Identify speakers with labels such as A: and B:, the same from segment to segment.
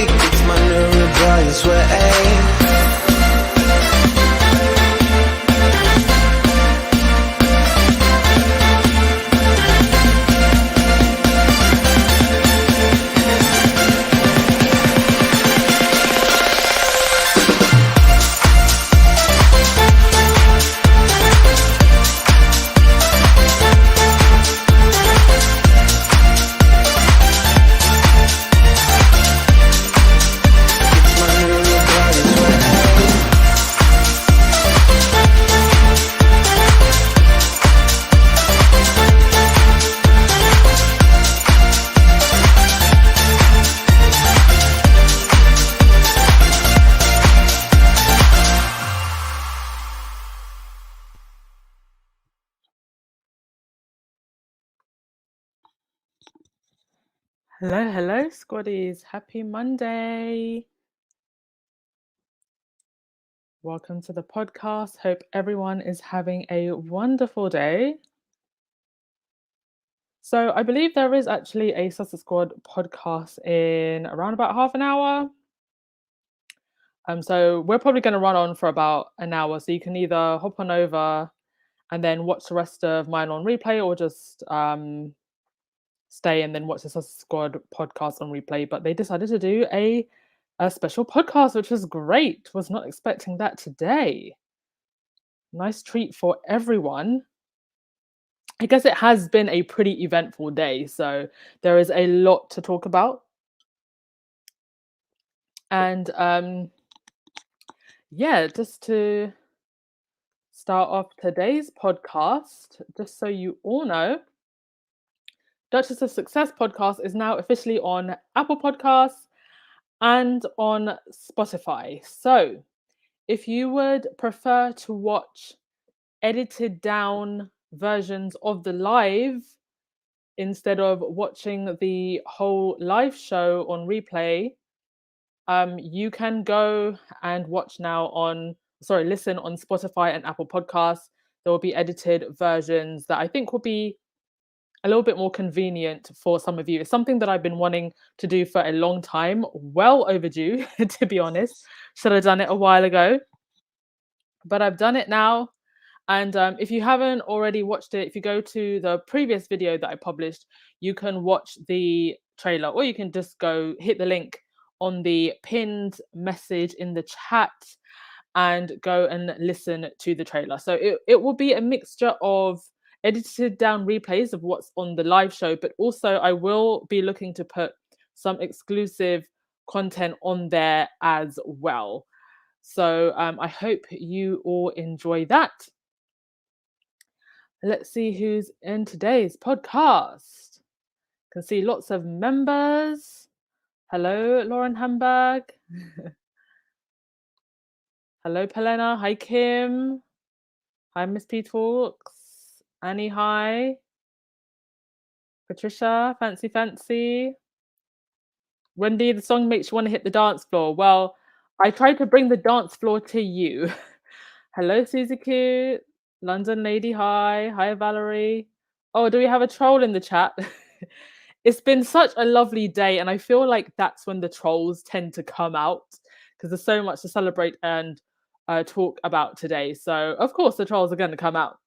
A: It's my new rebellious way.
B: Hello, squaddies. Happy Monday. Welcome to the podcast. Hope everyone is having a wonderful day. So I believe there is actually a Sussex Squad podcast in around about half an hour. So we're probably going to run on for about an hour. So you can either hop on over and then watch the rest of mine on replay, or just stay and then watch the Sussex Squad podcast on replay. But they decided to do a special podcast, which was great. Was not expecting that today. Nice treat for everyone. I guess it has been a pretty eventful day, so there is a lot to talk about. And yeah, just to start off today's podcast, just so you all know, Duchess of Success podcast is now officially on Apple Podcasts and on Spotify. So if you would prefer to watch edited down versions of the live instead of watching the whole live show on replay, you can go and listen on Spotify and Apple Podcasts. There will be edited versions that I think will be a little bit more convenient for some of you. It's something that I've been wanting to do for a long time, well overdue, to be honest. Should have done it a while ago, but I've done it now. And if you haven't already watched it, if you go to the previous video that I published, you can watch the trailer, or you can just go hit the link on the pinned message in the chat and go and listen to the trailer. So it will be a mixture of edited down replays of what's on the live show, but also I will be looking to put some exclusive content on there as well. So I hope you all enjoy that. Let's see who's in today's podcast. Can see lots of members. Hello, Lauren Hamburg. Hello, Pelena. Hi, Kim. Hi, Miss P Talks. Annie, hi. Patricia, fancy. Wendy, the song makes you want to hit the dance floor. Well, I tried to bring the dance floor to you. Hello, Susie Q. London Lady, hi. Hi, Valerie. Oh, do we have a troll in the chat? It's been such a lovely day, and I feel like that's when the trolls tend to come out, because there's so much to celebrate and talk about today. So, of course, the trolls are going to come out.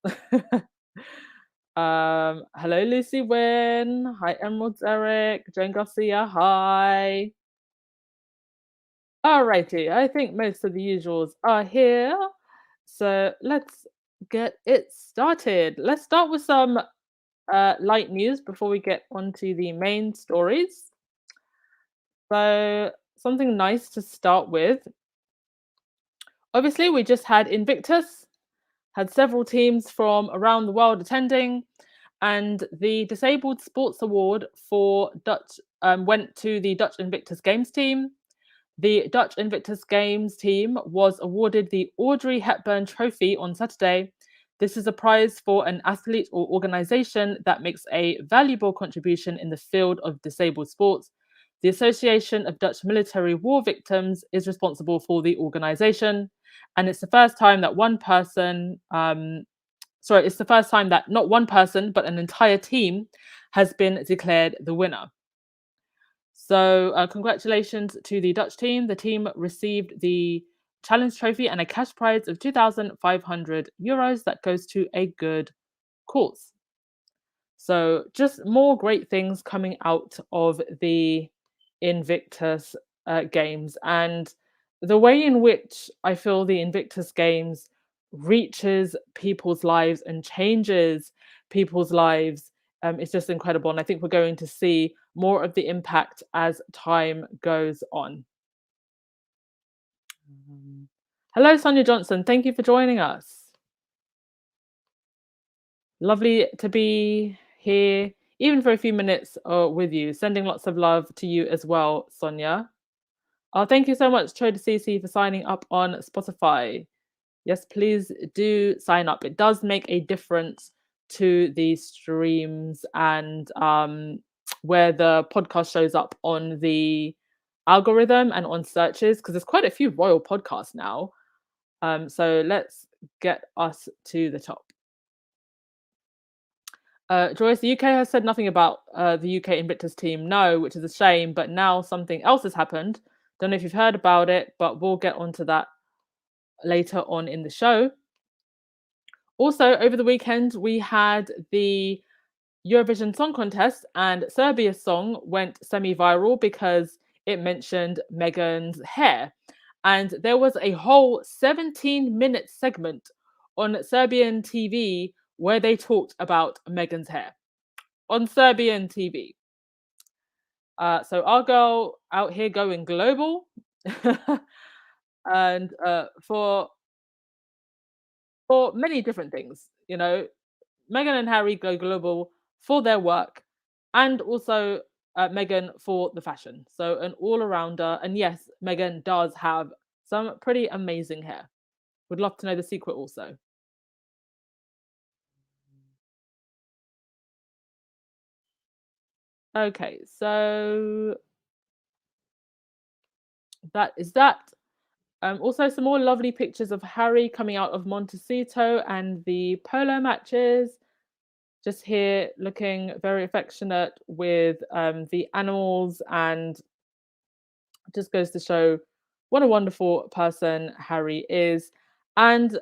B: Hello, Lucy Wynn. Hi, Emeralds Eric. Jane Garcia, hi. Alrighty, I think most of the usuals are here. So let's get it started. Let's start with some light news before we get onto the main stories. So something nice to start with. Obviously, we just had Invictus, had several teams from around the world attending, and the Disabled Sports Award for Dutch went to the Dutch Invictus Games team. The Dutch Invictus Games team was awarded the Audrey Hepburn Trophy on Saturday. This is a prize for an athlete or organisation that makes a valuable contribution in the field of disabled sports. The Association of Dutch Military War Victims is responsible for the organisation, and it's the first time that it's the first time that not one person, but an entire team has been declared the winner. So, congratulations to the Dutch team. The team received the challenge trophy and a cash prize of €2,500 that goes to a good cause. So, just more great things coming out of the Invictus Games. And the way in which I feel the Invictus Games reaches people's lives and changes people's lives is just incredible. And I think we're going to see more of the impact as time goes on. Hello, Sonia Johnson. Thank you for joining us. Lovely to be here, even for a few minutes with you. Sending lots of love to you as well, Sonia. Oh, thank you so much, Choda CC, for signing up on Spotify. Yes, please do sign up. It does make a difference to the streams and where the podcast shows up on the algorithm and on searches, because there's quite a few royal podcasts now. So let's get us to the top. Joyce, the UK has said nothing about the UK Invictus team, no, which is a shame, but now something else has happened. Don't know if you've heard about it, but we'll get onto that later on in the show. Also, over the weekend, we had the Eurovision Song Contest, and Serbia's song went semi-viral because it mentioned Meghan's hair. And there was a whole 17-minute segment on Serbian TV where they talked about Meghan's hair on Serbian TV. So our girl out here going global, and for many different things, Meghan and Harry go global for their work, and also Meghan for the fashion. So an all-arounder, and yes, Meghan does have some pretty amazing hair. Would love to know the secret also. Okay, so that is that. Also, some more lovely pictures of Harry coming out of Montecito and the polo matches. Just here looking very affectionate with the animals, and just goes to show what a wonderful person Harry is. And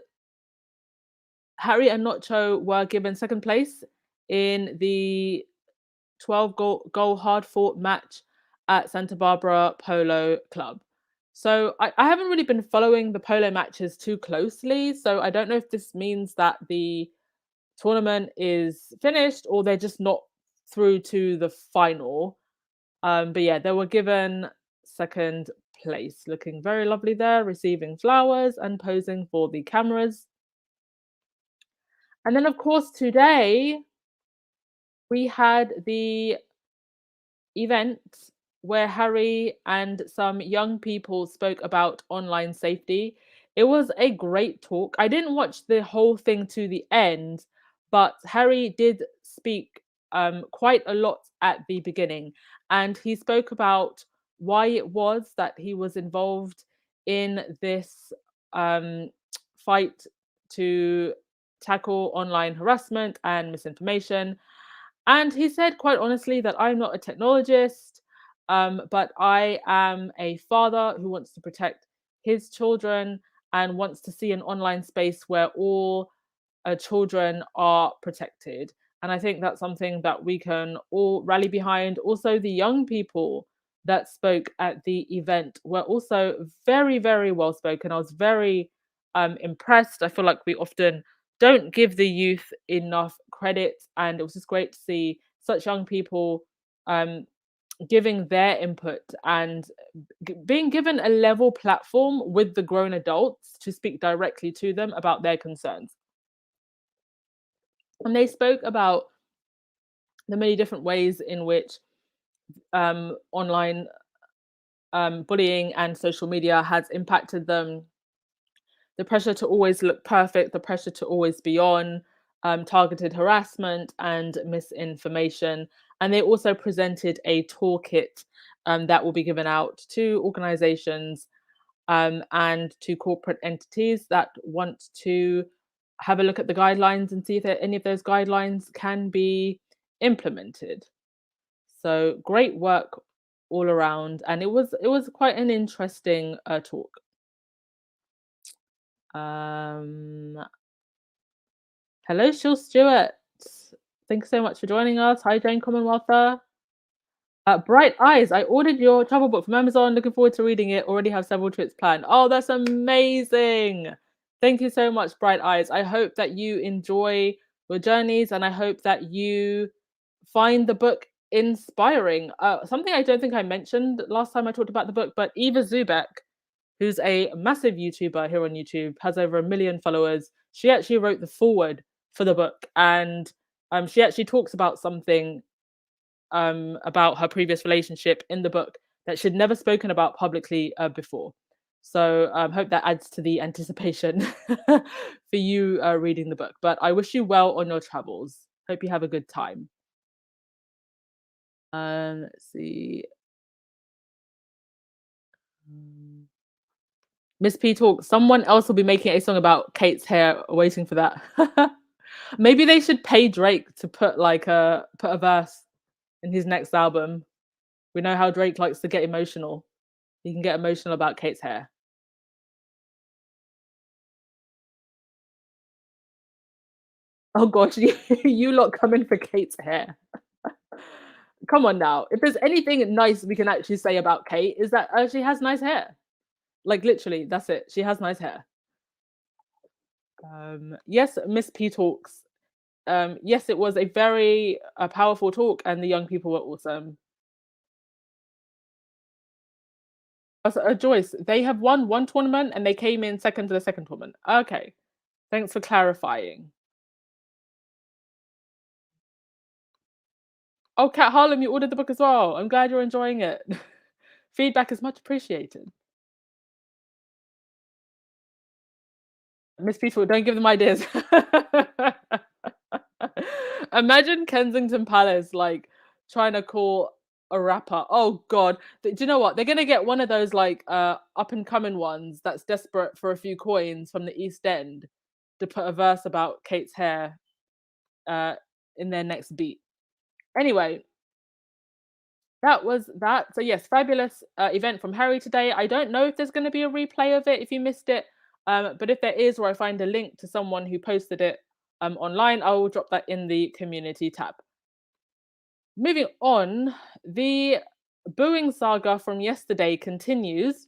B: Harry and Nacho were given second place in the 12 goal hard fought match at Santa Barbara Polo Club. So I haven't really been following the polo matches too closely. So I don't know if this means that the tournament is finished or they're just not through to the final. But yeah, they were given second place, looking very lovely there, receiving flowers and posing for the cameras. And then, of course, today we had the event where Harry and some young people spoke about online safety. It was a great talk. I didn't watch the whole thing to the end, but Harry did speak quite a lot at the beginning. And he spoke about why it was that he was involved in this fight to tackle online harassment and misinformation. And he said, quite honestly, that I'm not a technologist, but I am a father who wants to protect his children and wants to see an online space where all children are protected. And I think that's something that we can all rally behind. Also, the young people that spoke at the event were also very, very well spoken. I was very impressed. I feel like we often don't give the youth enough credit, and it was just great to see such young people um, giving their input and being given a level platform with the grown adults to speak directly to them about their concerns. And they spoke about the many different ways in which online bullying and social media has impacted them, the pressure to always look perfect, the pressure to always be on, targeted harassment and misinformation. And they also presented a toolkit that will be given out to organizations and to corporate entities that want to have a look at the guidelines and see if any of those guidelines can be implemented. So great work all around, and it was quite an interesting talk. Um, Hello, Shil Stewart. Thanks so much for joining us. Hi, Jane Commonwealther. Bright Eyes. I ordered your travel book from Amazon. Looking forward to reading it. Already have several trips planned. Oh, that's amazing. Thank you so much, Bright Eyes. I hope that you enjoy your journeys and I hope that you find the book inspiring. Something I don't think I mentioned last time I talked about the book, but Eva Zubek, who's a massive YouTuber here on YouTube, has over 1 million followers. She actually wrote the foreword for the book, and she actually talks about something about her previous relationship in the book that she'd never spoken about publicly before. So hope that adds to the anticipation for you reading the book. But I wish you well on your travels. Hope you have a good time. Let's see. Mm. Miss P talk. Someone else will be making a song about Kate's hair. Waiting for that. Maybe they should pay Drake to put a verse in his next album. We know how Drake likes to get emotional. He can get emotional about Kate's hair. Oh gosh, you lot coming for Kate's hair. Come on now. If there's anything nice we can actually say about Kate, is that she has nice hair. Like literally, that's it. She has nice hair. Yes, Miss P talks. Yes, it was a very powerful talk, and the young people were awesome. Joyce, they have won one tournament and they came in second to the second tournament. Okay, thanks for clarifying. Oh, Kat Harlem, you ordered the book as well. I'm glad you're enjoying it. Feedback is much appreciated. Miss Peaceful, don't give them ideas. Imagine Kensington Palace like trying to call a rapper. Oh God. Do you know what? They're gonna get one of those like up and coming ones that's desperate for a few coins from the East End to put a verse about Kate's hair uh in their next beat. Anyway, that was that. So yes, fabulous event from Harry today. I don't know if there's going to be a replay of it if you missed it, but if there is, or I find a link to someone who posted it online, I will drop that in the community tab. Moving on, the booing saga from yesterday continues,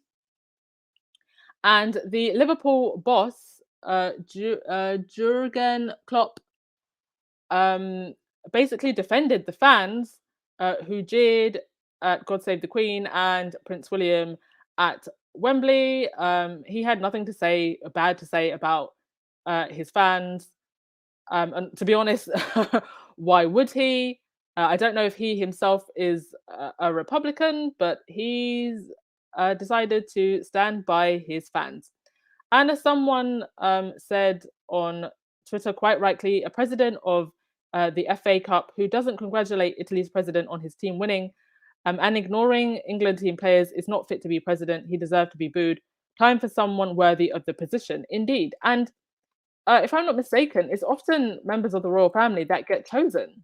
B: and the Liverpool boss, Jurgen Klopp, um, basically defended the fans who jeered at God Save the Queen and Prince William at Wembley. He had nothing to say bad to say about his fans. And to be honest, why would he? I don't know if he himself is a Republican, but he's decided to stand by his fans. And as someone said on Twitter quite rightly, a president of the FA Cup who doesn't congratulate Italy's president on his team winning and ignoring England team players is not fit to be president. He deserved to be booed. Time for someone worthy of the position, indeed. And if I'm not mistaken, it's often members of the royal family that get chosen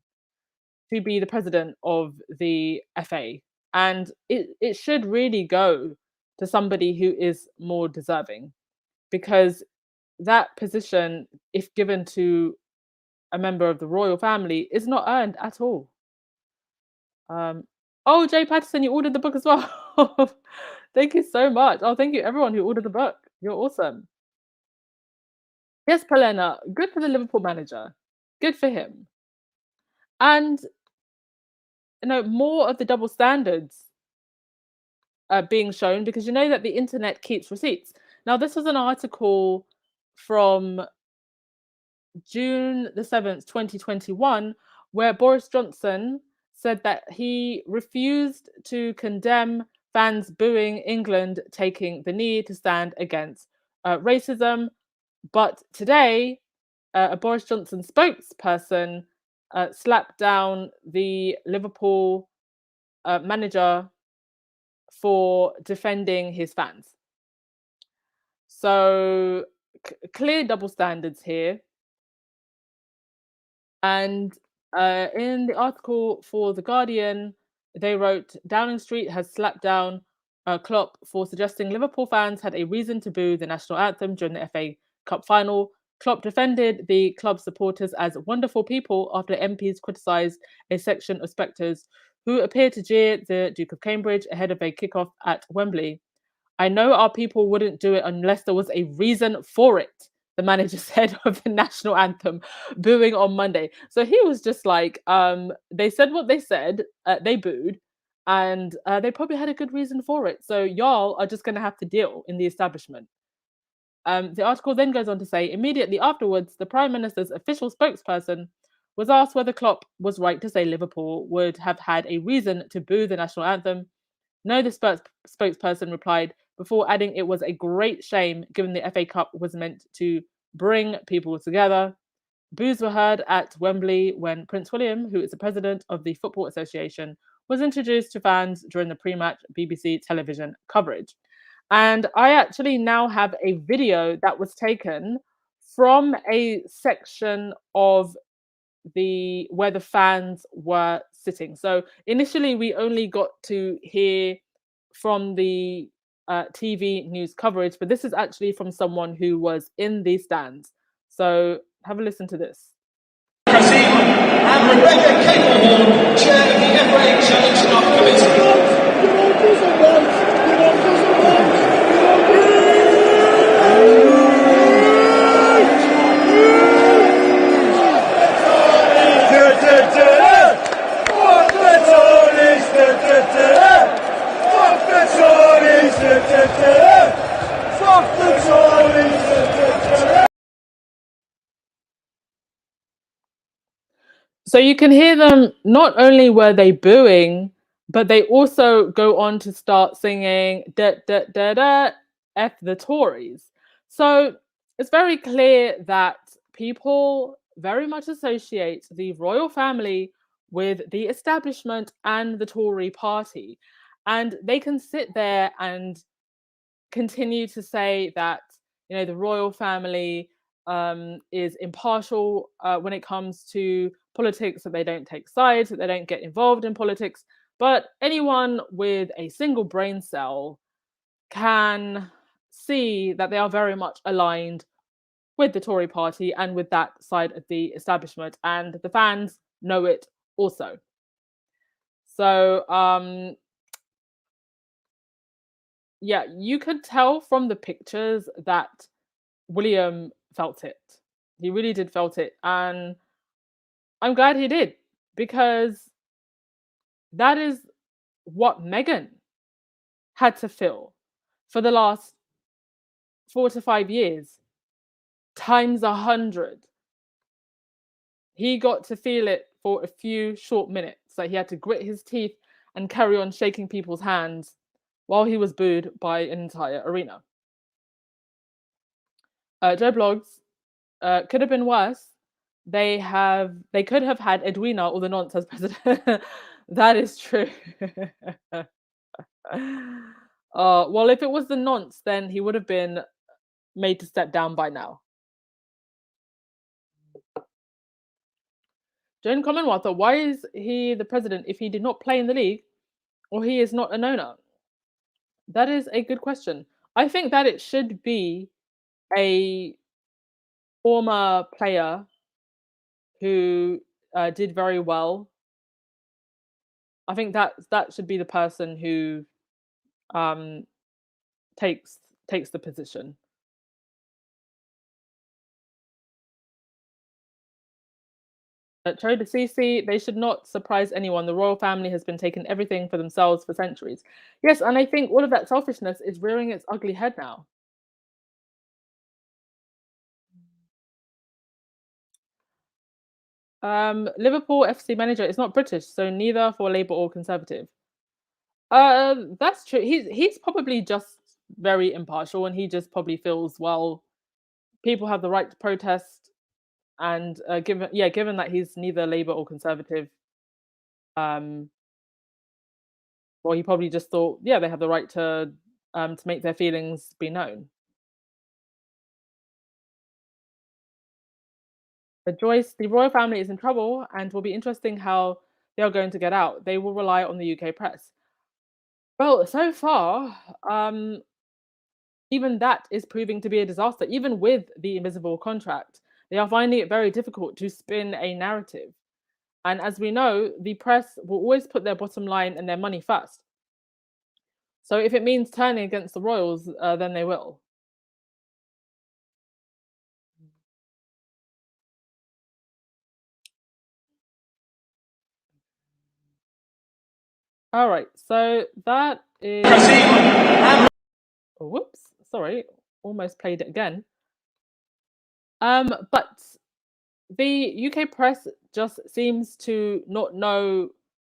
B: to be the president of the FA. And it should really go to somebody who is more deserving because that position, if given to a member of the royal family, is not earned at all. Oh, Jay Patterson, you ordered the book as well. Thank you so much. Oh, thank you everyone who ordered the book. You're awesome. Yes, Polena, good for the Liverpool manager. Good for him. And more of the double standards being shown because you know that the internet keeps receipts. Now, this was an article from June the 7th, 2021, where Boris Johnson said that he refused to condemn fans booing England taking the knee to stand against racism. But today, a Boris Johnson spokesperson slapped down the Liverpool manager for defending his fans. So clear double standards here. And in the article for The Guardian, They wrote, Downing Street has slapped down Klopp for suggesting Liverpool fans had a reason to boo the national anthem during the FA Cup final. Klopp defended the club supporters as wonderful people after MPs criticised a section of spectators who appeared to jeer the Duke of Cambridge ahead of a kickoff at Wembley. I know our people wouldn't do it unless there was a reason for it, the manager said of the national anthem, booing on Monday. So he was just like, they said what they said, they booed, and they probably had a good reason for it. So y'all are just going to have to deal in the establishment. The article then goes on to say, immediately afterwards, the Prime Minister's official spokesperson was asked whether Klopp was right to say Liverpool would have had a reason to boo the national anthem. No, the spokesperson replied, before adding it was a great shame given the FA Cup was meant to bring people together. Boos were heard at Wembley when Prince William, who is the president of the Football Association, was introduced to fans during the pre-match BBC television coverage. And I actually now have a video that was taken from a section of the where the fans were sitting. So initially we only got to hear from the TV news coverage, but this is actually from someone who was in the stands. So have a listen to this.
C: And Rebecca Capelhorn, chair of the FA Challenge Staff Committee.
B: So you can hear them, not only were they booing, but they also go on to start singing da da da da F the Tories. So it's very clear that people very much associate the royal family with the establishment and the Tory party. And they can sit there and continue to say that, you know, the royal family is impartial when it comes to politics, that they don't take sides, that they don't get involved in politics. But anyone with a single brain cell can see that they are very much aligned with the Tory party and with that side of the establishment, and the fans know it also. So yeah, you could tell from the pictures that William felt it. He really did felt it. And I'm glad he did, because that is what Meghan had to feel for the last 4 to 5 years, times 100. He got to feel it for a few short minutes. Like he had to grit his teeth and carry on shaking people's hands while he was booed by an entire arena. Joe Blogs, could have been worse. They could have had Edwina or the nonce as president. That is true. Well, if it was the nonce, then he would have been made to step down by now. Joan Commonwealth, why is he the president if he did not play in the league or he is not an owner? That is a good question. I think that it should be a former player who did very well. I think that should be the person who takes the position. Cho de Sisi, they should not surprise anyone. The royal family has been taking everything for themselves for centuries. Yes, and I think all of that selfishness is rearing its ugly head now. Liverpool FC manager is not British, so neither for Labour or Conservative. That's true. He's probably just very impartial, and he just probably feels, well, people have the right to protest, and given that he's neither Labour or Conservative, well, he probably just thought, yeah, they have the right to make their feelings be known. But Joyce, the royal family is in trouble, and will be interesting how they are going to get out, they will rely on the UK press. Well, so far, even that is proving to be a disaster. Even with the invisible contract, they are finding it very difficult to spin a narrative. And as we know, the press will always put their bottom line and their money first. So if it means turning against the royals, then they will. All right, so that is. Oh, whoops, sorry, almost played it again. But the UK press just seems to not know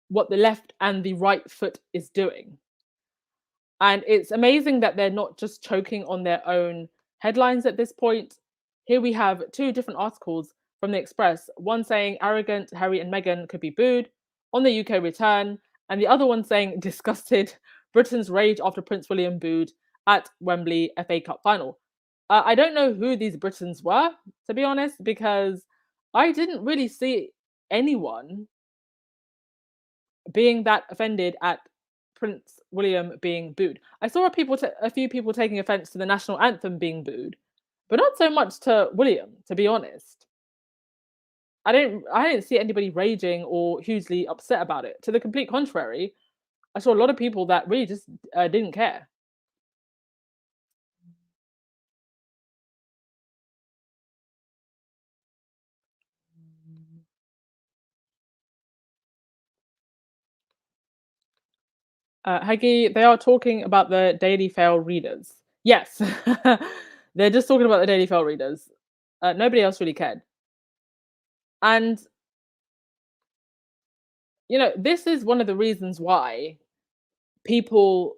B: what the left and the right foot is doing. And it's amazing that they're not just choking on their own headlines at this point. Here we have two different articles from the Express, one saying arrogant Harry and Meghan could be booed on the UK return, and the other one saying disgusted Britain's rage after Prince William booed at Wembley FA Cup final. I don't know who these Britons were, to be honest, because I didn't really see anyone being that offended at Prince William being booed. I saw a few people taking offense to the national anthem being booed, but not so much to William, to be honest. I didn't see anybody raging or hugely upset about it. To the complete contrary, I saw a lot of people that really just didn't care. Haggy, they are talking about the Daily Fail readers. Yes, they're just talking about the Daily Fail readers. Nobody else really cared. And, this is one of the reasons why people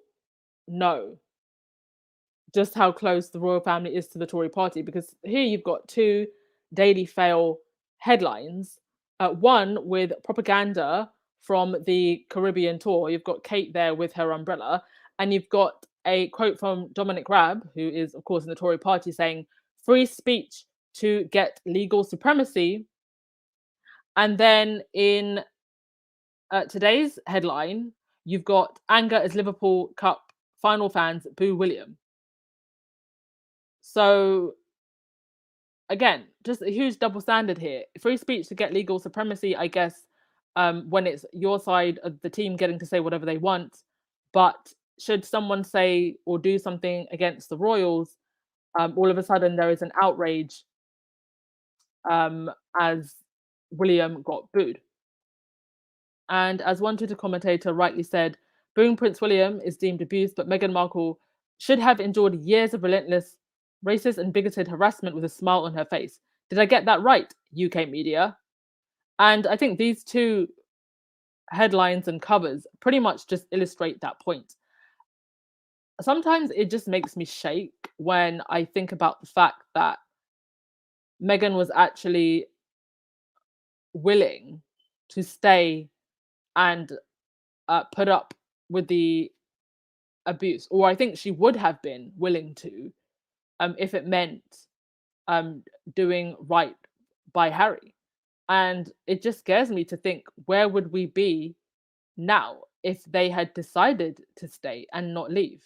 B: know just how close the royal family is to the Tory party, because here you've got two Daily Fail headlines, one with propaganda from the Caribbean tour. You've got Kate there with her umbrella, and you've got a quote from Dominic Raab, who is, of course, in the Tory party, saying free speech to get legal supremacy. And then in today's headline, you've got anger as Liverpool Cup final fans boo William. So again, just a huge double standard here. Free speech to get legal supremacy, I guess, when it's your side of the team getting to say whatever they want. But should someone say or do something against the royals, all of a sudden there is an outrage as William got booed. And as one Twitter commentator rightly said, booing Prince William is deemed abuse, but Meghan Markle should have endured years of relentless racist and bigoted harassment with a smile on her face. Did I get that right, UK media? And I think these two headlines and covers pretty much just illustrate that point. Sometimes it just makes me shake when I think about the fact that Meghan was actually willing to stay and put up with the abuse, or I think she would have been willing to, if it meant doing right by Harry. And it just scares me to think, where would we be now if they had decided to stay and not leave?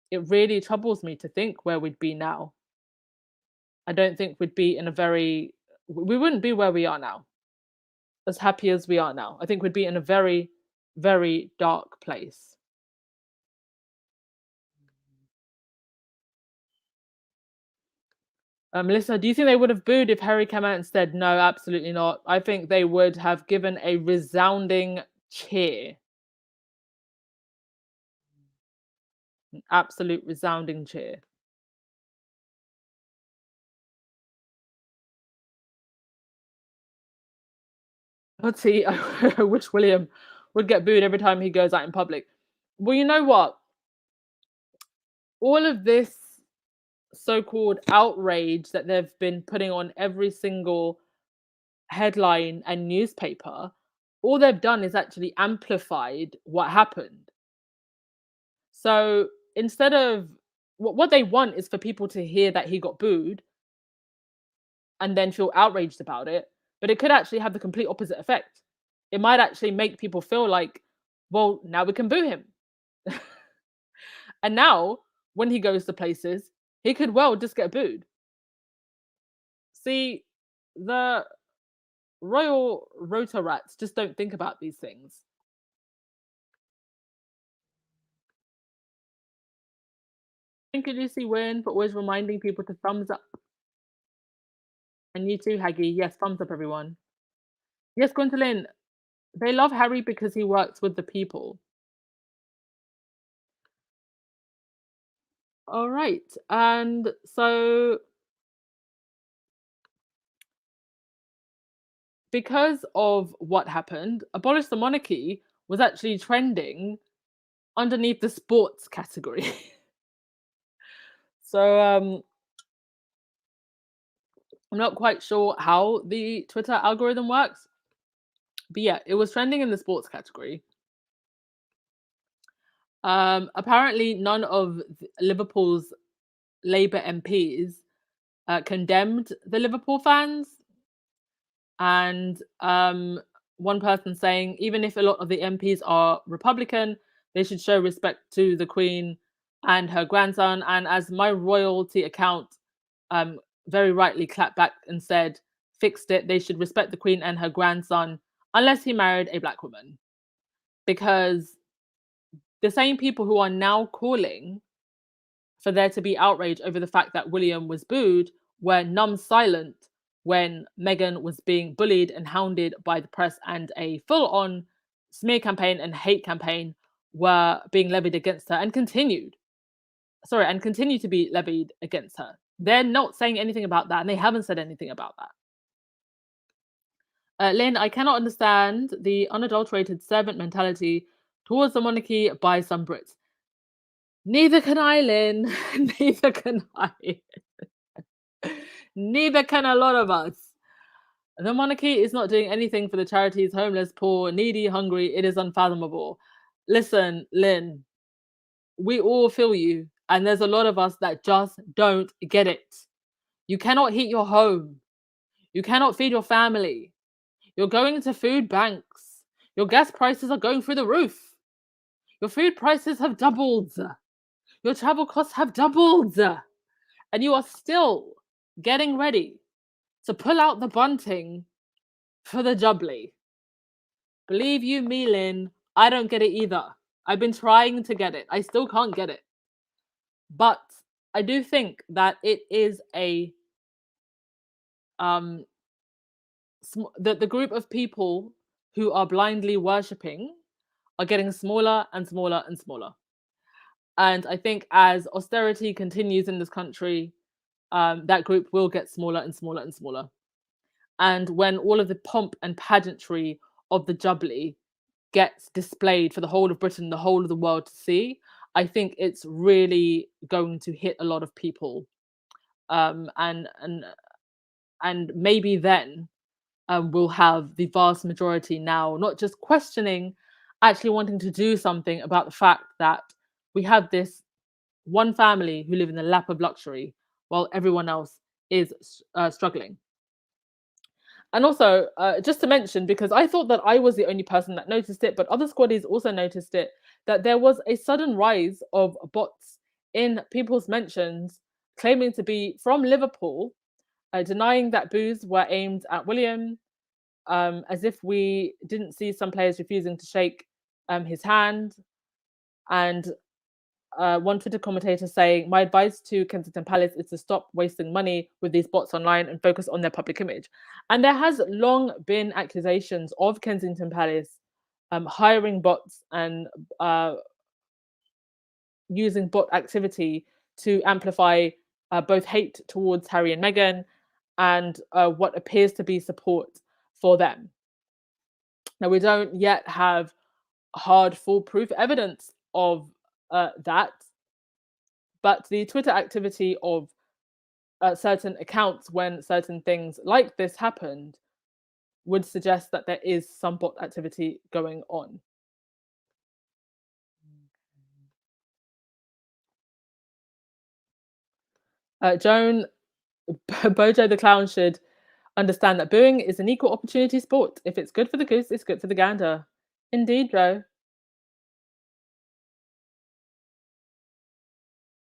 B: It really troubles me to think where we'd be now. I don't think we wouldn't be where we are now, as happy as we are now. I think we'd be in a very, very dark place. Melissa, do you think they would have booed if Harry came out and said no? Absolutely not. I think they would have given a resounding cheer. An absolute resounding cheer. Let's see. I wish William would get booed every time he goes out in public. Well, you know what? All of this so-called outrage that they've been putting on every single headline and newspaper, all they've done is actually amplified what happened. So instead of what they want is for people to hear that he got booed and then feel outraged about it, but it could actually have the complete opposite effect. it might actually make people feel like, well, now we can boo him. And now, when he goes to places, he could well just get booed. See, the royal rota rats just don't think about these things. Thank you, Lucy Wynn, for always reminding people to thumbs up. And you too, Haggy. Yes, thumbs up, everyone. Yes, Gwendolyn, they love Harry because he works with the people. All right. And so, because of what happened, Abolish the Monarchy was actually trending underneath the sports category. So, I'm not quite sure how the Twitter algorithm works, but yeah, it was trending in the sports category. Apparently, none of Liverpool's Labour MPs condemned the Liverpool fans, and one person saying even if a lot of the MPs are Republican, they should show respect to the Queen and her grandson. And as my royalty account very rightly clapped back and said, fixed it, they should respect the Queen and her grandson unless he married a black woman. Because the same people who are now calling for there to be outrage over the fact that William was booed were numb silent when Meghan was being bullied and hounded by the press, and a full-on smear campaign and hate campaign were being levied against her and continue to be levied against her. They're not saying anything about that, and they haven't said anything about that. Lynn, I cannot understand the unadulterated servant mentality towards the monarchy by some Brits. Neither can I, Lynn. Neither can I. Neither can a lot of us. The monarchy is not doing anything for the charities, homeless, poor, needy, hungry. It is unfathomable. Listen, Lynn, we all feel you. And there's a lot of us that just don't get it. You cannot heat your home. You cannot feed your family. You're going to food banks. Your gas prices are going through the roof. Your food prices have doubled. Your travel costs have doubled. And you are still getting ready to pull out the bunting for the Jubilee. Believe you me, Lynn, I don't get it either. I've been trying to get it. I still can't get it. But I do think that it is a the group of people who are blindly worshipping are getting smaller and smaller and smaller. And I think as austerity continues in this country, that group will get smaller and smaller and smaller. And when all of the pomp and pageantry of the Jubilee gets displayed for the whole of Britain, the whole of the world to see, I think it's really going to hit a lot of people. And maybe then we'll have the vast majority now not just questioning, actually wanting to do something about the fact that we have this one family who live in the lap of luxury while everyone else is struggling. And also, just to mention, because I thought that I was the only person that noticed it, but other squaddies also noticed it, that there was a sudden rise of bots in people's mentions claiming to be from Liverpool, denying that boos were aimed at William, as if we didn't see some players refusing to shake his hand. And one Twitter commentator saying, my advice to Kensington Palace is to stop wasting money with these bots online and focus on their public image. And there has long been accusations of Kensington Palace hiring bots and using bot activity to amplify both hate towards Harry and Meghan and what appears to be support for them. Now, we don't yet have hard, foolproof evidence of that, but the Twitter activity of certain accounts when certain things like this happened would suggest that there is some bot activity going on. Joan, Bojo the Clown should Understand that booing is an equal opportunity sport. If it's good for the goose, it's good for the gander. Indeed, Joe.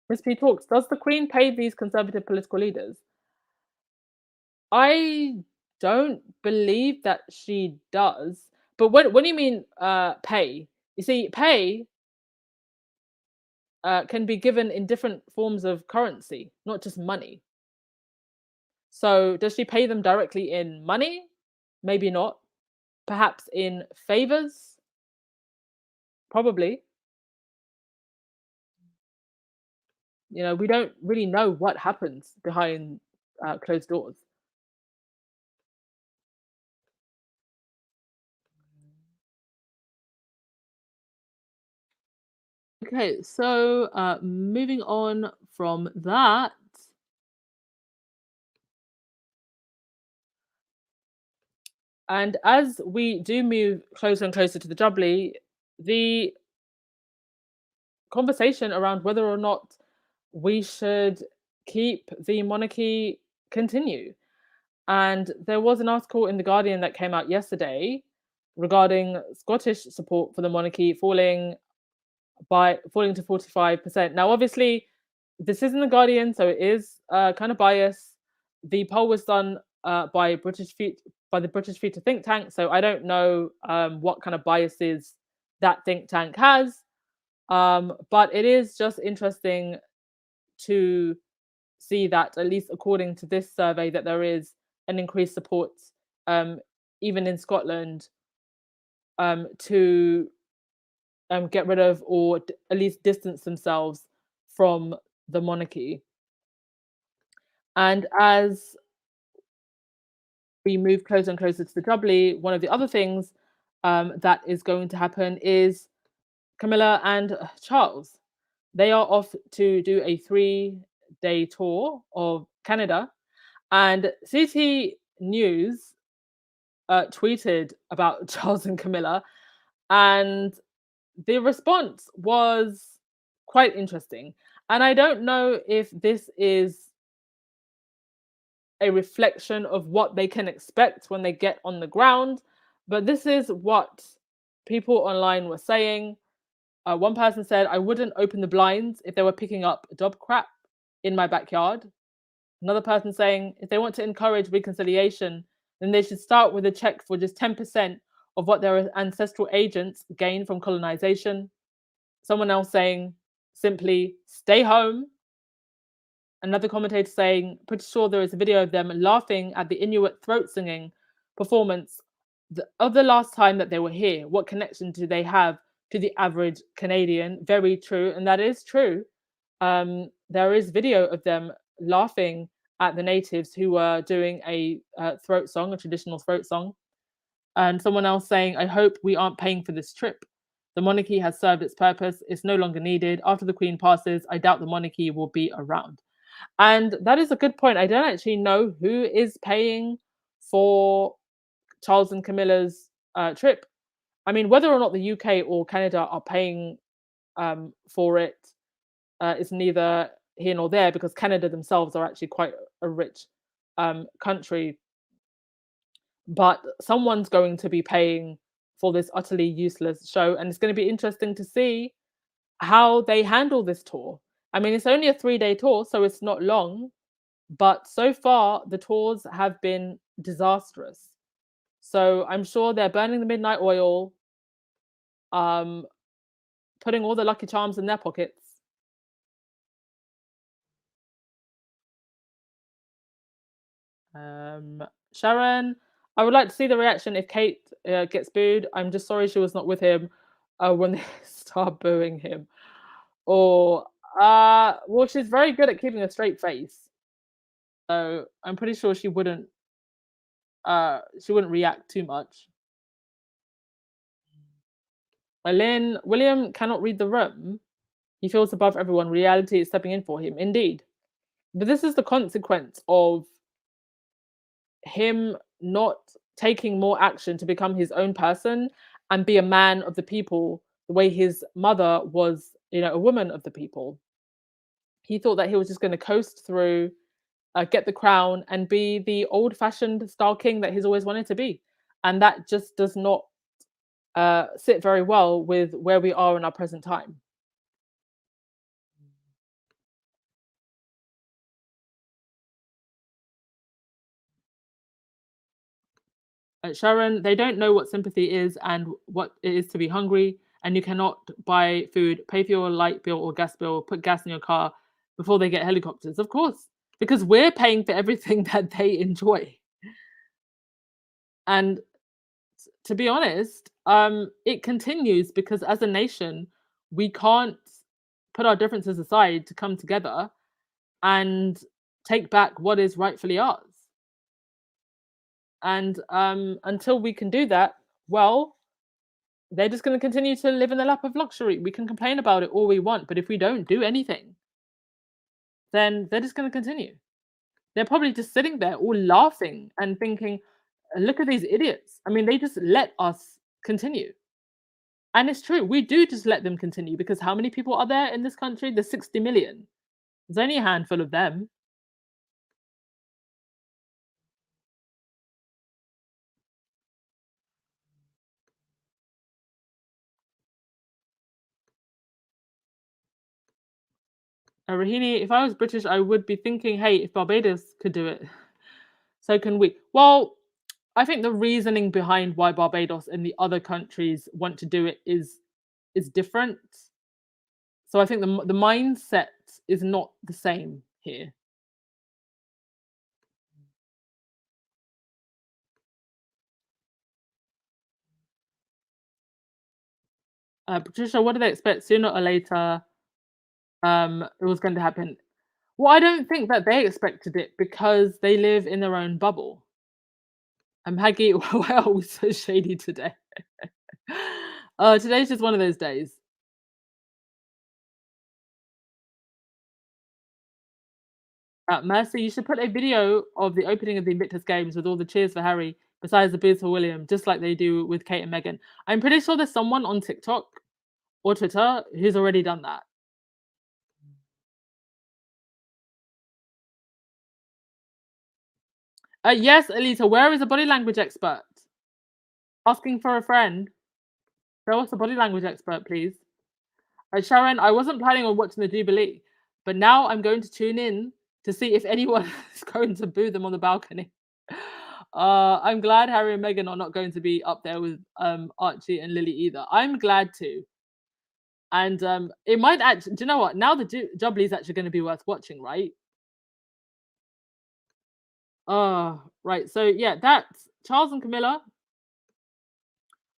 B: Miss P talks. Does the Queen pay these conservative political leaders? I don't believe that she does. But what do you mean pay? You see, pay can be given in different forms of currency, not just money. So does she pay them directly in money? Maybe not. Perhaps in favors? Probably. We don't really know what happens behind closed doors. Okay, so moving on from that, and as we do move closer and closer to the Jubilee, the conversation around whether or not we should keep the monarchy continue. And there was an article in The Guardian that came out yesterday regarding Scottish support for the monarchy falling to 45%. Now, obviously, this isn't The Guardian, so it is kind of biased. The poll was done by the British Future think tank, so I don't know what kind of biases that think tank has. But it is just interesting to see that, at least according to this survey, that there is an increased support, even in Scotland, to get rid of or at least distance themselves from the monarchy. And as we move closer and closer to the Jubilee, one of the other things that is going to happen is Camilla and Charles. They are off to do a 3-day tour of Canada. And CT News tweeted about Charles and Camilla, and the response was quite interesting. And I don't know if this is a reflection of what they can expect when they get on the ground, but this is what people online were saying. One person said, I wouldn't open the blinds if they were picking up dog crap in my backyard. Another person saying, if they want to encourage reconciliation, then they should start with a check for just 10% of what their ancestral agents gained from colonization. Someone else saying, simply stay home. Another commentator saying, pretty sure there is a video of them laughing at the Inuit throat singing performance of the last time that they were here. What connection do they have to the average Canadian? Very true. And that is true. There is video of them laughing at the natives who were doing a throat song, a traditional throat song. And someone else saying, I hope we aren't paying for this trip. The monarchy has served its purpose. It's no longer needed. After the Queen passes, I doubt the monarchy will be around. And that is a good point. I don't actually know who is paying for Charles and Camilla's trip. I mean, whether or not the UK or Canada are paying for it is neither here nor there, because Canada themselves are actually quite a rich country. But someone's going to be paying for this utterly useless show, and it's going to be interesting to see how they handle this tour. I mean, it's only a 3-day tour, so it's not long, but so far the tours have been disastrous. So I'm sure they're burning the midnight oil, putting all the Lucky Charms in their pockets. Sharon, I would like to see the reaction if Kate gets booed. I'm just sorry she was not with him when they start booing him. Or, well, she's very good at keeping a straight face. So I'm pretty sure she wouldn't react too much. William cannot read the room. He feels above everyone. Reality is stepping in for him. Indeed. But this is the consequence of him not taking more action to become his own person and be a man of the people, the way his mother was, a woman of the people. He thought that he was just going to coast through get the crown and be the old-fashioned style king that he's always wanted to be, and that just does not sit very well with where we are in our present time. Sharon, they don't know what sympathy is and what it is to be hungry, and you cannot buy food, pay for your light bill or gas bill, put gas in your car before they get helicopters. Of course, because we're paying for everything that they enjoy. And to be honest, it continues because as a nation, we can't put our differences aside to come together and take back what is rightfully ours. And until we can do that, well, they're just going to continue to live in the lap of luxury. We can complain about it all we want, but if we don't do anything, then they're just going to continue. They're probably just sitting there all laughing and thinking, look at these idiots. I mean, they just let us continue. And it's true, we do just let them continue because how many people are there in this country? There's 60 million. There's only a handful of them. Rahini, if I was British, I would be thinking, hey, if Barbados could do it, so can we. Well, I think the reasoning behind why Barbados and the other countries want to do it is different. So I think the mindset is not the same here. Patricia, what do they expect? Sooner or later, it was going to happen. Well, I don't think that they expected it because they live in their own bubble. Haggy, why are we so shady today? Today's just one of those days. Mercy, you should put a video of the opening of the Invictus Games with all the cheers for Harry, besides the boos for William, just like they do with Kate and Meghan. I'm pretty sure there's someone on TikTok or Twitter who's already done that. Yes, Elisa, where is a body language expert? Asking for a friend. Show us a body language expert, please. Sharon, I wasn't planning on watching the Jubilee, but now I'm going to tune in to see if anyone is going to boo them on the balcony. I'm glad Harry and Meghan are not going to be up there with Archie and Lily either. I'm glad too. And it might actually, do you know what? Now the Jubilee is actually going to be worth watching, right? Right. So yeah, that's Charles and Camilla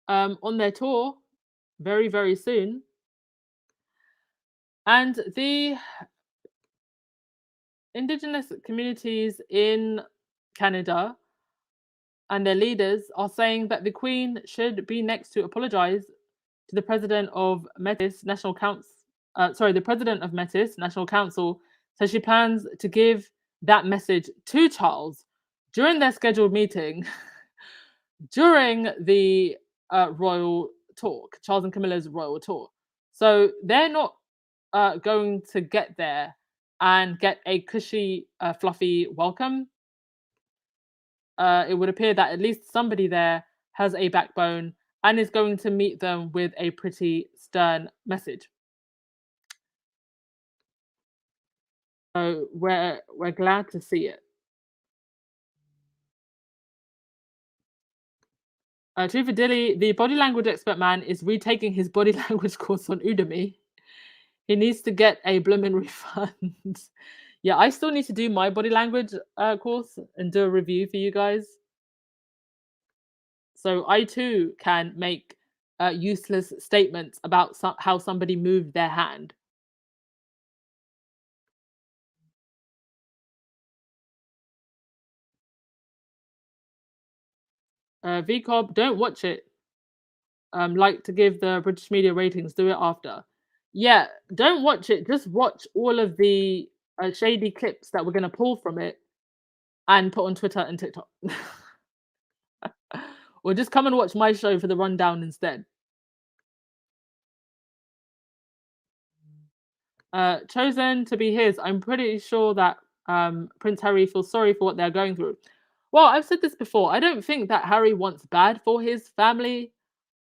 B: on their tour very, very soon. And the Indigenous communities in Canada and their leaders are saying that the Queen should be next to apologize to the president of Metis National Council. The president of Metis National Council says she plans to give that message to Charles during their scheduled meeting during the royal talk, Charles and Camilla's royal tour. So they're not going to get there and get a cushy, fluffy welcome. It would appear that at least somebody there has a backbone and is going to meet them with a pretty stern message. So we're glad to see it. True for Dilly, the body language expert man is retaking his body language course on Udemy. He needs to get a blooming refund. Yeah, I still need to do my body language course and do a review for you guys. So I too can make useless statements about how somebody moved their hand. VCOB, don't watch it. Like to give the British media ratings, do it after. Yeah, don't watch it. Just watch all of the shady clips that we're going to pull from it and put on Twitter and TikTok. Or just come and watch my show for the rundown instead. Chosen to be his. I'm pretty sure that Prince Harry feels sorry for what they're going through. Well, I've said this before. I don't think that Harry wants bad for his family.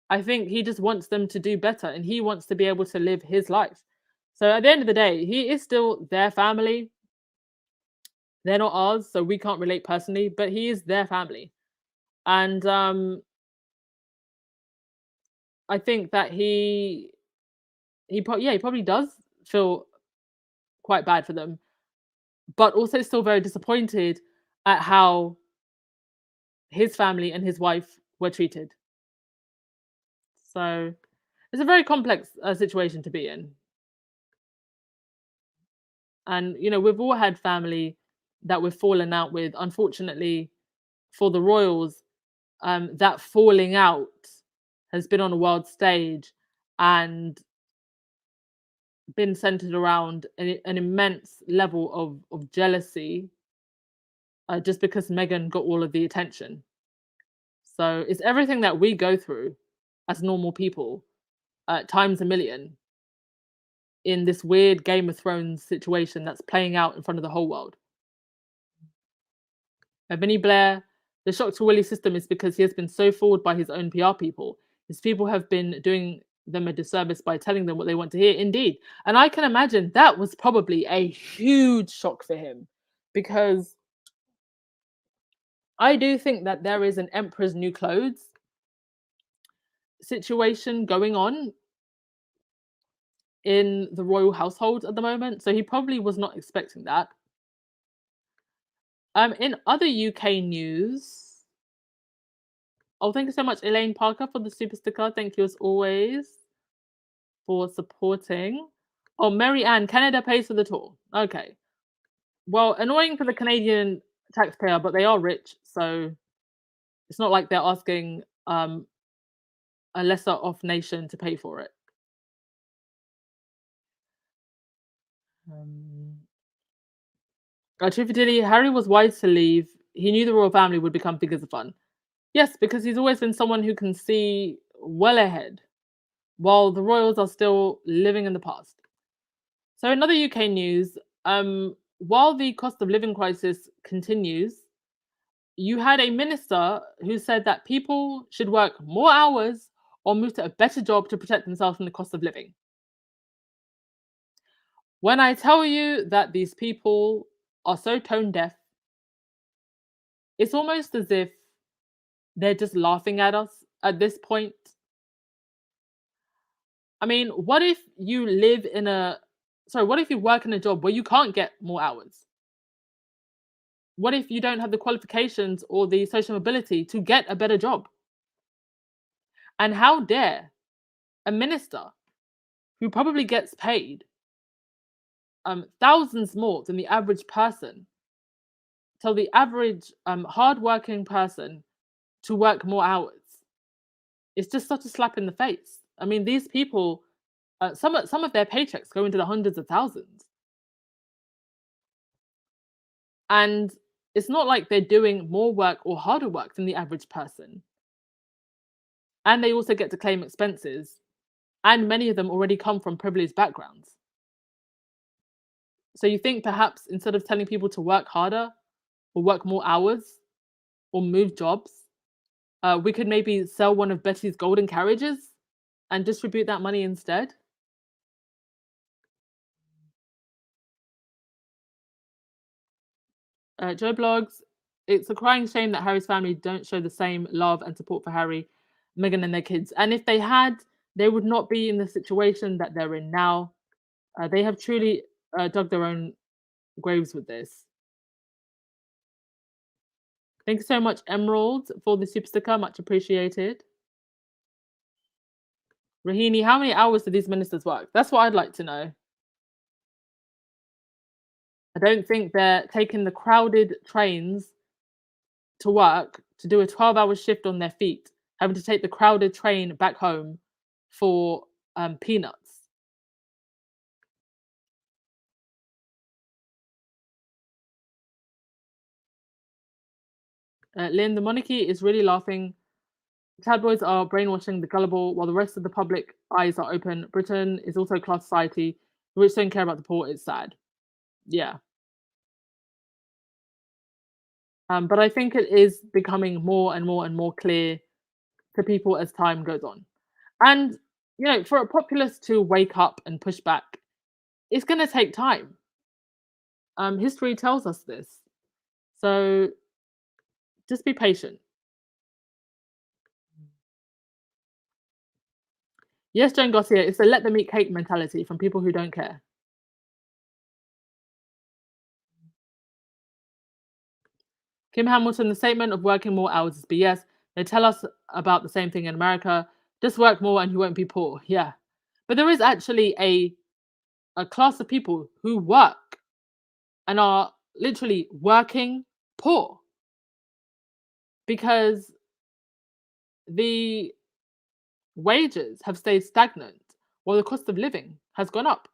B: I think he just wants them to do better and he wants to be able to live his life. So at the end of the day, he is still their family. They're not ours, so we can't relate personally, but he is their family. And I think that he probably does feel quite bad for them, but also still very disappointed at how his family and his wife were treated. So it's a very complex situation to be in. And, we've all had family that we've fallen out with. Unfortunately, for the royals, that falling out has been on a world stage and been centered around an immense level of jealousy just because Meghan got all of the attention. So it's everything that we go through as normal people times a million in this weird Game of Thrones situation that's playing out in front of the whole world. Vinny Blair, the shock to Willie system is because he has been so fooled by his own PR people. His people have been doing them a disservice by telling them what they want to hear. Indeed. And I can imagine that was probably a huge shock for him because I do think that there is an emperor's new clothes situation going on in the royal household at the moment. So he probably was not expecting that. In other UK news, thank you so much, Elaine Parker, for the super sticker. Thank you as always for supporting. Oh, Mary Ann, Canada pays for the tour. Okay. Well, annoying for the Canadian taxpayer, but they are rich, so it's not like they're asking a lesser off nation to pay for it. Truthfully, Harry was wise to leave. He knew the royal family would become figures of fun. Yes, because he's always been someone who can see well ahead, while the royals are still living in the past. So, in other UK news, while the cost of living crisis continues, you had a minister who said that people should work more hours or move to a better job to protect themselves from the cost of living. When I tell you that these people are so tone deaf, it's almost as if they're just laughing at us at this point. I mean, what if you work in a job where you can't get more hours? What if you don't have the qualifications or the social mobility to get a better job? And how dare a minister who probably gets paid thousands more than the average person tell the average hardworking person to work more hours? It's just such a slap in the face. I mean, these people, some of their paychecks go into the hundreds of thousands. And it's not like they're doing more work or harder work than the average person. And they also get to claim expenses. And many of them already come from privileged backgrounds. So you think perhaps instead of telling people to work harder or work more hours or move jobs, we could maybe sell one of Betty's golden carriages and distribute that money instead? Joe Blogs, it's a crying shame that Harry's family don't show the same love and support for Harry, Meghan, and their kids. And if they had, they would not be in the situation that they're in now. They have truly dug their own graves with this. Thank you so much, Emerald, for the super sticker. Much appreciated. Rahini, how many hours do these ministers work? That's what I'd like to know. I don't think they're taking the crowded trains to work to do a 12-hour shift on their feet, having to take the crowded train back home for peanuts. Lynn, the monarchy is really laughing. Tabloids are brainwashing the gullible while the rest of the public eyes are open. Britain is also a class society. The rich don't care about the poor. It's sad. Yeah. But I think it is becoming more and more and more clear to people as time goes on. And, for a populace to wake up and push back, it's going to take time. History tells us this. So just be patient. Yes, Jane Garcia, it's a let them eat cake mentality from people who don't care. Kim Hamilton, the statement of working more hours is BS. They tell us about the same thing in America. Just work more and you won't be poor. Yeah. But there is actually a class of people who work and are literally working poor because the wages have stayed stagnant while the cost of living has gone up.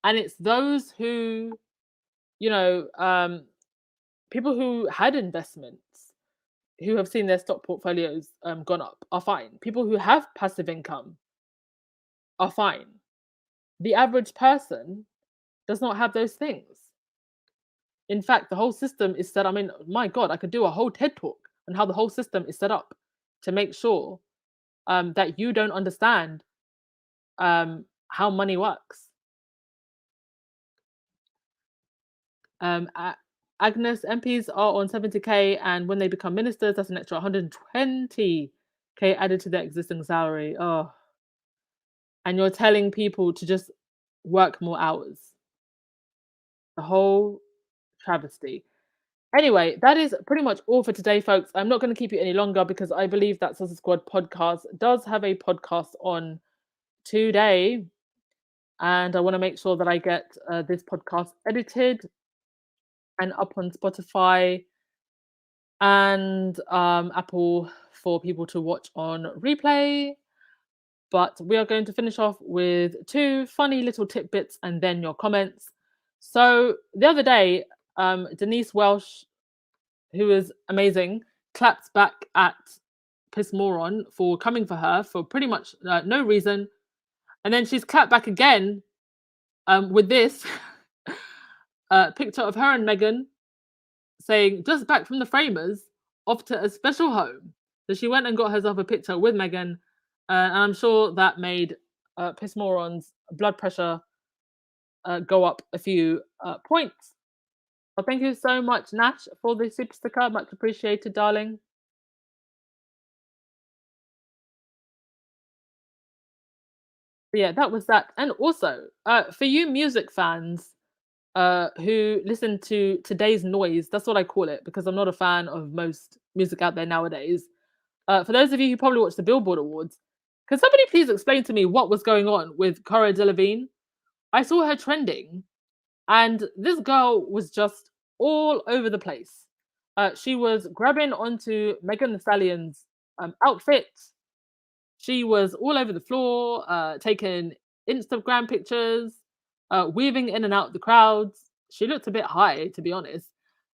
B: And it's those who, people who had investments who have seen their stock portfolios gone up are fine. People who have passive income are fine. The average person does not have those things. In fact, the whole system is set. I mean, my God, I could do a whole TED talk on how the whole system is set up to make sure that you don't understand how money works. Agnes, MPs are on 70k, and when they become ministers, that's an extra 120k added to their existing salary. Oh, and you're telling people to just work more hours. The whole travesty. Anyway, that is pretty much all for today, folks. I'm not going to keep you any longer because I believe that Sausage Squad podcast does have a podcast on today. And I want to make sure that I get this podcast edited and up on Spotify and Apple for people to watch on replay. But we are going to finish off with 2 funny little tidbits and then your comments. So the other day, Denise Welsh, who is amazing, clapped back at Piss Moron for coming for her for pretty much no reason. And then she's clapped back again with this picture of her and Meghan saying, just back from the framers, off to a special home. So she went and got herself a picture with Meghan. And I'm sure that made Piss Moron's blood pressure go up a few points. Well, thank you so much, Nash, for the super sticker. Much appreciated, darling. But yeah, that was that. And also, for you music fans who listen to today's noise, that's what I call it, because I'm not a fan of most music out there nowadays. For those of you who probably watch the Billboard Awards, can somebody please explain to me what was going on with Cara Delevingne? I saw her trending, and this girl was just all over the place. She was grabbing onto Megan Thee Stallion's outfit. She was all over the floor, taking Instagram pictures, weaving in and out the crowds. She looked a bit high, to be honest.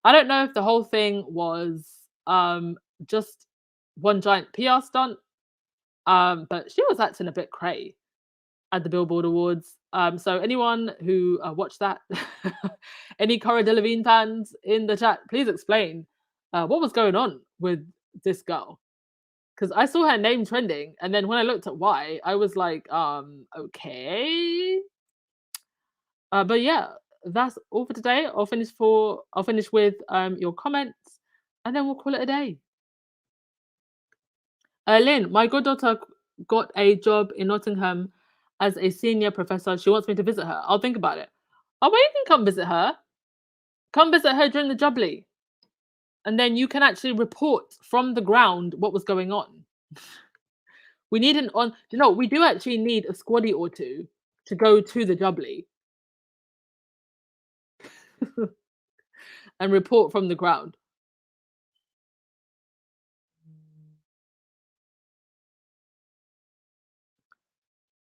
B: I don't know if the whole thing was just one giant PR stunt, but she was acting a bit cray at the Billboard Awards. So anyone who watched that, any Cara Delevingne fans in the chat, please explain what was going on with this girl. Because I saw her name trending, and then when I looked at why, I was like, okay. But yeah, that's all for today. I'll finish with your comments, and then we'll call it a day. Lynn, my goddaughter got a job in Nottingham as a senior professor. She wants me to visit her. I'll think about it. Oh, well, you can come visit her. Come visit her during the Jubilee. And then you can actually report from the ground what was going on. We need we do actually need a squaddy or two to go to the Jubilee and report from the ground.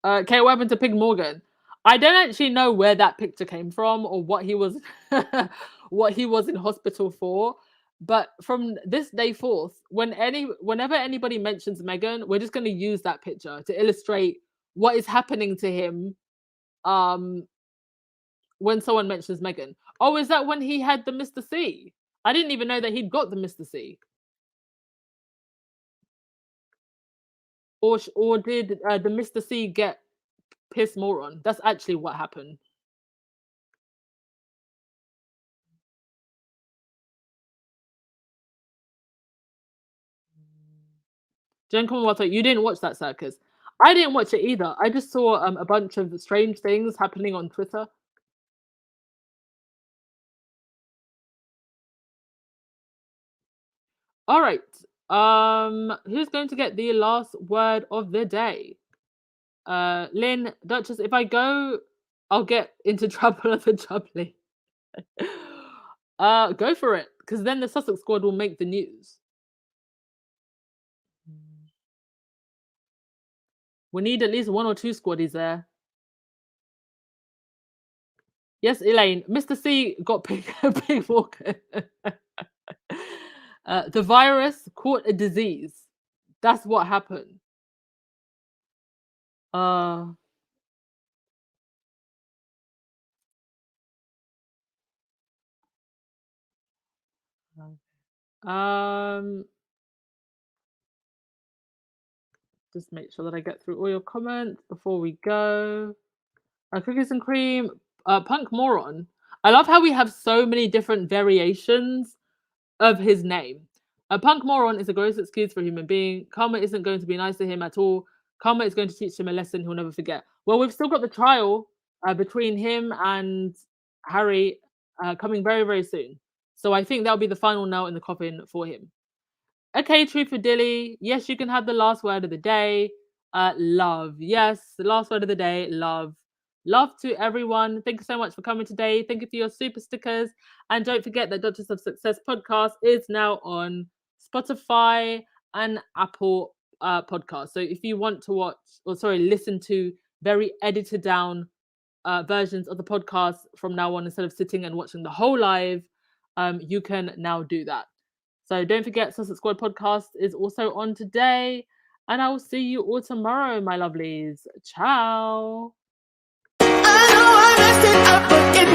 B: Okay, what happened to Pig Morgan? I don't actually know where that picture came from or what he was in hospital for. But from this day forth, whenever anybody mentions Meghan, we're just going to use that picture to illustrate what is happening to him when someone mentions Meghan. Oh, is that when he had the Mr. C? I didn't even know that he'd got the Mr. C. Or did the Mr. C get pissed more on? That's actually what happened. Jen Commonwealth, you didn't watch that circus. I didn't watch it either. I just saw a bunch of strange things happening on Twitter. All right. Who's going to get the last word of the day? Lynn, Duchess, if I go, I'll get into trouble at the Jubilee. Go for it, because then the Sussex squad will make the news. We need at least 1 or 2 squaddies there. Yes, Elaine. Mr. C got pig walker. The virus caught a disease. That's what happened. Just make sure that I get through all your comments before we go. Cookies and cream. Punk Moron. I love how we have so many different variations of his name. A punk moron is a gross excuse for a human being. Karma isn't going to be nice to him at all. Karma is going to teach him a lesson he'll never forget. Well, we've still got the trial between him and Harry coming very, very soon. So I think that'll be the final nail in the coffin for him. Okay, True for Dilly. Yes, you can have the last word of the day. Love. Yes, the last word of the day. Love. Love to everyone. Thank you so much for coming today. Thank you for your super stickers. And don't forget that Duchess of Success podcast is now on Spotify and Apple podcasts. So if you want to listen to very edited down versions of the podcast from now on, instead of sitting and watching the whole live, you can now do that. So don't forget, Sussex Squad podcast is also on today. And I will see you all tomorrow, my lovelies. Ciao.
D: I know I messed it up, but it